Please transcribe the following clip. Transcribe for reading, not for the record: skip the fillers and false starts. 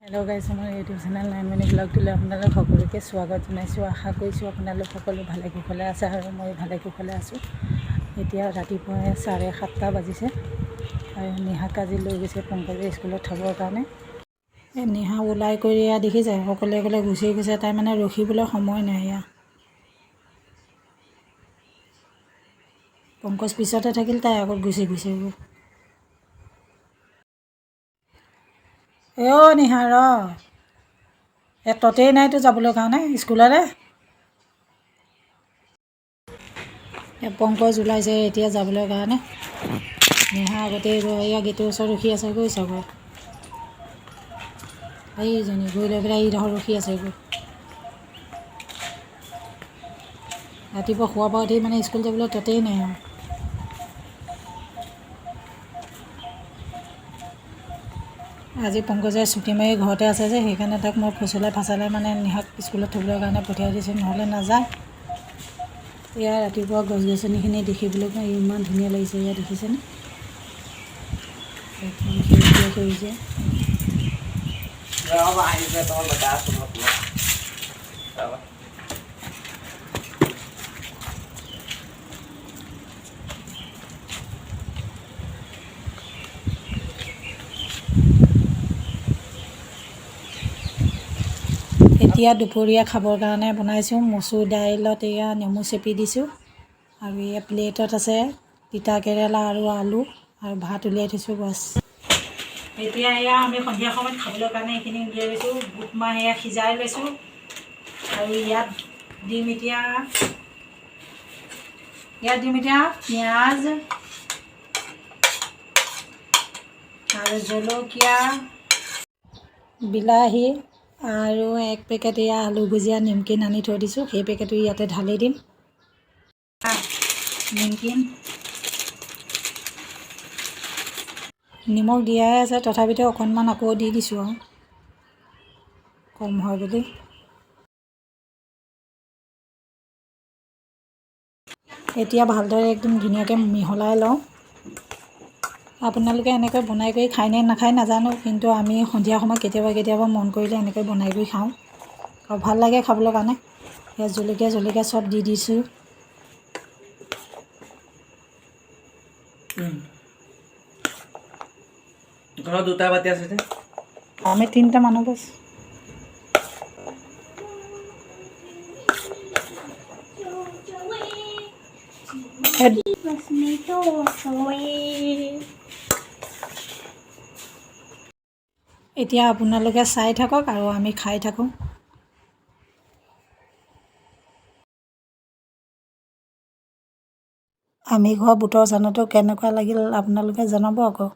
Hello' গাইছ, মোৰ YouTube channel 9 minute ব্লগটোলৈ আপোনালোক সকলোকে স্বাগত জনাইছোঁ। আশা কৰিছোঁ আপোনালোক সকলো ভালে কুশলে আছে আৰু মই ভালে কুশলে আছোঁ। এতিয়া ৰাতিপুৱা 7:30 বাজিছে আৰু নিহাক আজি লৈ গৈছে পংকজে স্কুলত থ'বৰ কাৰণে। নিহা ওলাই কৰি দেখিছে সকলোৱে অকলে গুচি গৈছে, তাই মানে ৰখিবলৈ সময় নাই। পংকজ পিছতে থাকিল, তাই আগত গুচি গৈছে। নিহা ৰ ততেই নাইতো যাবলৈ কাৰণে স্কুললৈ। পংকজ ওলাইছে এতিয়া যাবলৈ কাৰণে। নিহা আগতেই এয়া গেটৰ ওচৰত ৰখি আছে, গৈ চাগৈ এইজনী গৈ লৈ পেলাই এইডোখৰ ৰখি আছে। গৈ ৰাতিপুৱা খোৱা পৰা উঠি মানে স্কুল যাবলৈ ততেই নাই আৰু। আজি পংকজে ছুটি মাৰি ঘৰতে আছে যে, সেইকাৰণে তাক মই ফাচলাই মানে নিহাক স্কুলত থ'বৰ কাৰণে পঠিয়াই দিছোঁ, নহ'লে নাযায়। এয়া ৰাতিপুৱা গছ গছনিখিনি দেখিবলৈ ইমান ধুনীয়া লাগিছে। এয়া দেখিছেনে, সেউজীয়া সেউজীয়া। এতিয়া দুপৰীয়া খাবৰ কাৰণে বনাইছোঁ। মচুৰ দাইলত এয়া নেমু চেপি দিছোঁ আৰু এয়া প্লেটত আছে তিতা কেৰেলা আৰু আলু আৰু ভাত উলিয়াই থৈছোঁ। বছ এতিয়া এয়া আমি সন্ধিয়া সময়ত খাবলৈ কাৰণে এইখিনি উলিয়াই লৈছোঁ। বুট মাহ এয়া সিজাই লৈছোঁ আৰু ইয়াত দিম এতিয়া পিঁয়াজ আৰু জলকীয়া, বিলাহী আৰু 1 পেকেট এয়া আলু ভুজিয়া নিমকিন আনি থৈ দিছোঁ, সেই পেকেটো ইয়াতে ঢালি দিম। নিমকিন নিমখ দিয়াই আছে, তথাপিতো অকণমান আকৌ দি দিছোঁ আৰু কম হয় বুলি। এতিয়া ভালদৰে একদম ধুনীয়াকৈ মিহলাই লওঁ। আপোনালোকে এনেকৈ বনাই কৰি খায়নে নাখায় নাজানো, কিন্তু আমি সন্ধিয়া সময়ত কেতিয়াবা মন কৰিলে এনেকৈ বনাই কৰি খাওঁ আৰু ভাল লাগে খাবলৈ কাৰণে। ইয়াত জলকীয়া চব দি দিছোঁ। ঘৰত দুটা বাতি আছে যে, আমি 3টা মানুহ বছ। এতিয়া আপোনালোকে চাই থাকক আৰু আমি খাই থাকোঁ। আমি খোৱা বুটৰ চানাটো কেনেকুৱা লাগিল আপোনালোকে জনাব আকৌ।